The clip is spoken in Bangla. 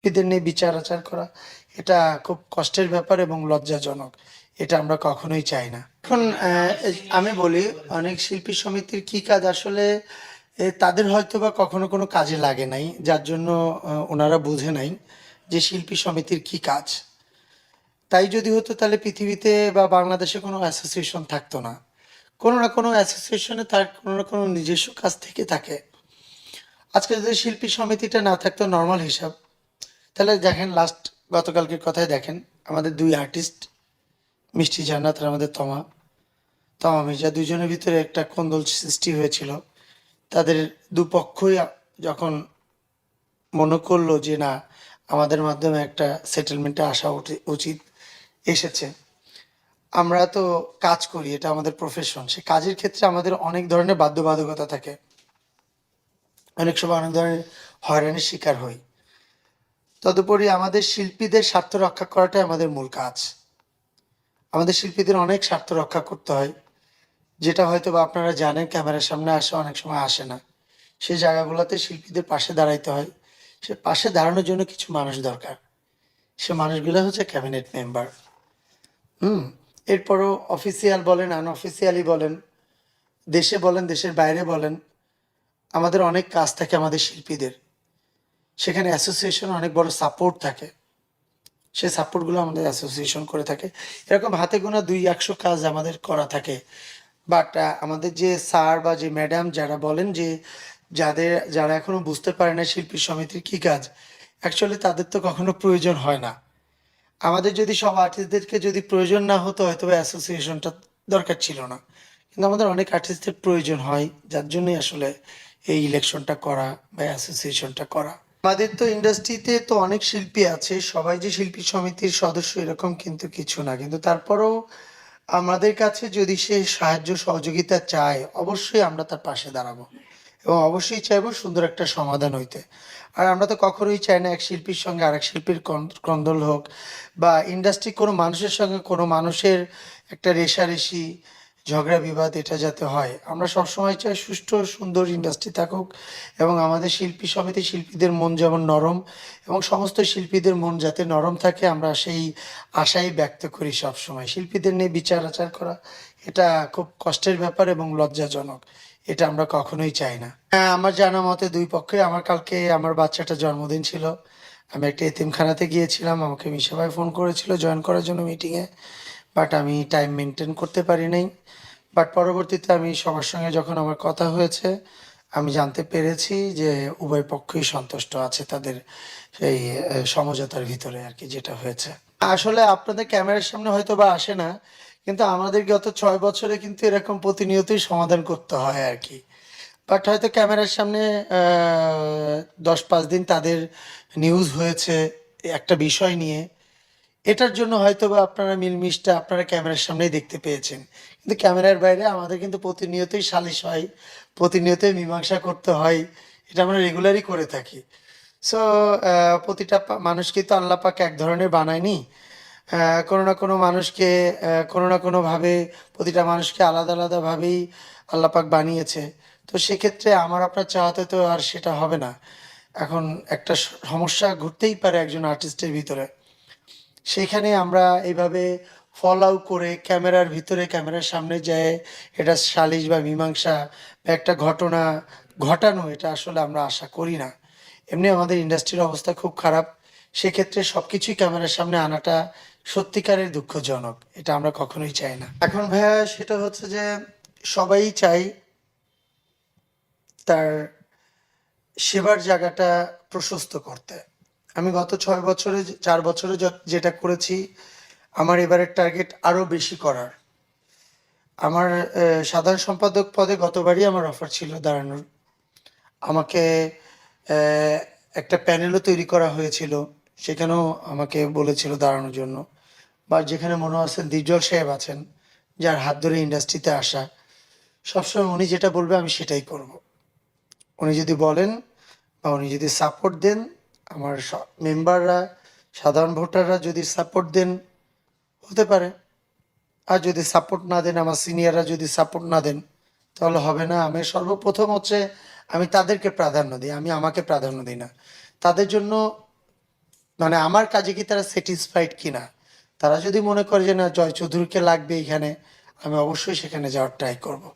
এদের নিয়ে বিচার আচার করা এটা খুব কষ্টের ব্যাপার এবং লজ্জাজনক। এটা আমরা কখনোই চাই না। এখন আমি বলি, অনেক শিল্পী সমিতির কি কাজ আসলে তাদের হয়তো বা কখনো কোনো কাজে লাগে নাই, যার জন্য ওনারা বুঝে নাই যে শিল্পী সমিতির কি কাজ। তাই যদি হতো তাহলে পৃথিবীতে বা বাংলাদেশে কোনো অ্যাসোসিয়েশন থাকতো না। কোনো না কোনো অ্যাসোসিয়েশনে তার কোনো না কোনো নিজস্ব কাজ থেকে থাকে। আজকে যদি শিল্পী সমিতিটা না থাকতো, নর্মাল হিসাব, তাহলে দেখেন লাস্ট গতকালকের কথাই দেখেন, আমাদের দুই আর্টিস্ট মিষ্টি জান্নাত আর আমাদের তমা তমা মির্জা, দুজনের ভিতরে একটা কোন্দল সৃষ্টি হয়েছিল। তাদের দুপক্ষই যখন মনে করলো যে না, আমাদের মাধ্যমে একটা সেটেলমেন্টে আসা উচিত, এসেছে। আমরা তো কাজ করি, এটা আমাদের প্রফেশন। সে কাজের ক্ষেত্রে আমাদের অনেক ধরনের বাধ্যবাধকতা থাকে, অনেক সময় অনেক ধরনের হয়রানির শিকার হই। তদুপরি আমাদের শিল্পীদের স্বার্থ রক্ষা করাটাই আমাদের মূল কাজ। আমাদের শিল্পীদের অনেক স্বার্থ রক্ষা করতে হয়, যেটা হয়তো বা আপনারা জানেন ক্যামেরার সামনে আসে, অনেক সময় আসে না। সেই জায়গাগুলোতে শিল্পীদের পাশে দাঁড়াইতে হয়। সে পাশে দাঁড়ানোর জন্য কিছু মানুষ দরকার। সে মানুষগুলো হচ্ছে ক্যাবিনেট মেম্বার। হুম। এরপরও অফিসিয়াল বলেন, আনঅফিসিয়ালি বলেন, দেশে বলেন, দেশের বাইরে বলেন, আমাদের অনেক কাজ থাকে আমাদের শিল্পীদের। সেখানে অ্যাসোসিয়েশন অনেক বড় সাপোর্ট থাকে। সেই সাপোর্টগুলো আমাদের অ্যাসোসিয়েশন করে থাকে। এরকম হাতে গোনা 200 কাজ আমাদের করা থাকে। বাট আমাদের যে স্যার বা যে ম্যাডাম যারা বলেন যে যারা এখনো বুঝতে পারে না শিল্পী সমিতির কি কাজ, অ্যাকচুয়ালি তাদের তো কখনো প্রয়োজন হয় না। আমাদের যদি সব আর্টিস্টদেরকে যদি প্রয়োজন না হতো, হয়তো অ্যাসোসিয়েশনটা দরকার ছিল না। কিন্তু আমাদের অনেক আর্টিস্টদের প্রয়োজন হয়, যার জন্যই আসলে এই ইলেকশনটা করা বা অ্যাসোসিয়েশনটা করা। আমাদের তো ইন্ডাস্ট্রিতে তো অনেক শিল্পী আছে, সবাই যে শিল্পী সমিতির সদস্য এরকম কিন্তু কিছু না। কিন্তু তারপরেও আমাদের কাছে যদি সে সাহায্য সহযোগিতা চায়, অবশ্যই আমরা তার পাশে দাঁড়াবো এবং অবশ্যই চাইবো সুন্দর একটা সমাধান হইতে। আর আমরা তো কখনোই চাই না এক শিল্পীর সঙ্গে আরেক শিল্পীর কন্দল হোক, বা ইন্ডাস্ট্রি কোনো মানুষের সঙ্গে কোনো মানুষের একটা রেষারেষি, ঝগড়া বিবাদ এটা যাতে হয়। আমরা সবসময় চাই সুষ্ঠু সুন্দর ইন্ডাস্ট্রি থাকুক, এবং আমাদের শিল্পী সমিতি শিল্পীদের মন যেমন নরম, এবং সমস্ত শিল্পীদের মন যাতে নরম থাকে, আমরা সেই আশাই ব্যক্ত করি সবসময়। শিল্পীদের নিয়ে বিচার আচার করা এটা খুব কষ্টের ব্যাপার এবং লজ্জাজনক। এটা আমরা কখনোই চাই না। হ্যাঁ, আমার জানা মতে দুই পক্ষে, আমার কালকে আমার বাচ্চাটা জন্মদিন ছিল। আমি একটা এতিমখানাতে গিয়েছিলাম, আমাকে মিশা ভাই ফোন করেছিল জয়েন করার জন্য মিটিংয়ে। বাট আমি টাইম মেনটেন করতে পারি নাই। বাট পরবর্তীতে আমি সবার সঙ্গে যখন আমার কথা হয়েছে, আমি জানতে পেরেছি যে উভয় পক্ষই সন্তুষ্ট আছে তাদের সেই সমঝোতার ভিতরে আর কি, যেটা হয়েছে। আসলে আপনাদের ক্যামেরার সামনে হয়তো বা আসে না, কিন্তু আমাদের গত 6 বছরে কিন্তু এরকম প্রতিনিয়তই সমাধান করতে হয় আর কি। বাট হয়তো ক্যামেরার সামনে 10-5 দিন তাদের নিউজ হয়েছে একটা বিষয় নিয়ে, এটার জন্য হয়তো বা আপনারা মিলমিশটা আপনারা ক্যামেরার সামনেই দেখতে পেয়েছেন। কিন্তু ক্যামেরার বাইরে আমাদের কিন্তু প্রতিনিয়তই সালিশ হয়, প্রতিনিয়তই মীমাংসা করতে হয়। এটা আমরা রেগুলারই করে থাকি। সো প্রতিটা মানুষকে তো আল্লাহ পাক এক ধরনের বানায়নি। কোনো না কোনো মানুষকে কোনো না কোনোভাবে, প্রতিটা মানুষকে আলাদা আলাদাভাবেই আল্লাহ পাক বানিয়েছে। তো সেক্ষেত্রে আমার আপনার চাওয়াতে তো আর সেটা হবে না। এখন একটা সমস্যা ঘটতেই পারে একজন আর্টিস্টের ভিতরে। সেইখানে আমরা এইভাবে ফল আউট করে ক্যামেরার ভিতরে, ক্যামেরার সামনে যায় এটা সালিশ বা মীমাংসা বা একটা ঘটনা ঘটানো, এটা আসলে আমরা আশা করি না। এমনি আমাদের ইন্ডাস্ট্রির অবস্থা খুব খারাপ। সেক্ষেত্রে সব কিছুই ক্যামেরার সামনে আনাটা সত্যিকারের দুঃখজনক। এটা আমরা কখনোই চাই না। এখন ভাইয়া সেটা হচ্ছে যে সবাই চাই তার সেবার জায়গাটা প্রশস্ত করতে। আমি গত 6 বছরে 4 বছরে যেটা করেছি, আমার এবারের টার্গেট আরো বেশি করার। আমার সাধারণ সম্পাদক পদে গতবারই আমার অফার ছিল দাঁড়ানোর। আমাকে একটা প্যানেলও তৈরি করা হয়েছিল, সেখানেও আমাকে বলেছিল দাঁড়ানোর জন্য। বা যেখানে মনে আছেন দিজল সাহেব আছেন, যার হাত ধরে ইন্ডাস্ট্রিতে আসা, সবসময় উনি যেটা বলবে আমি সেটাই করব। উনি যদি বলেন বা উনি যদি সাপোর্ট দেন, আমার মেম্বাররা, সাধারণ ভোটাররা যদি সাপোর্ট দেন, হতে পারে। আর যদি সাপোর্ট না দেন, আমার সিনিয়ররা যদি সাপোর্ট না দেন, তাহলে হবে না। আমি সর্বপ্রথম হচ্ছে আমি তাদেরকে প্রাধান্য দিই, আমি আমাকে প্রাধান্য দিই না। তাদের জন্য মানে আমার কাজে কি তারা স্যাটিসফাইড কিনা। তারা যদি মনে করে যে না জয় চৌধুরীকে লাগবে এখানে, আমি অবশ্যই সেখানে যাওয়ার ট্রাই করব।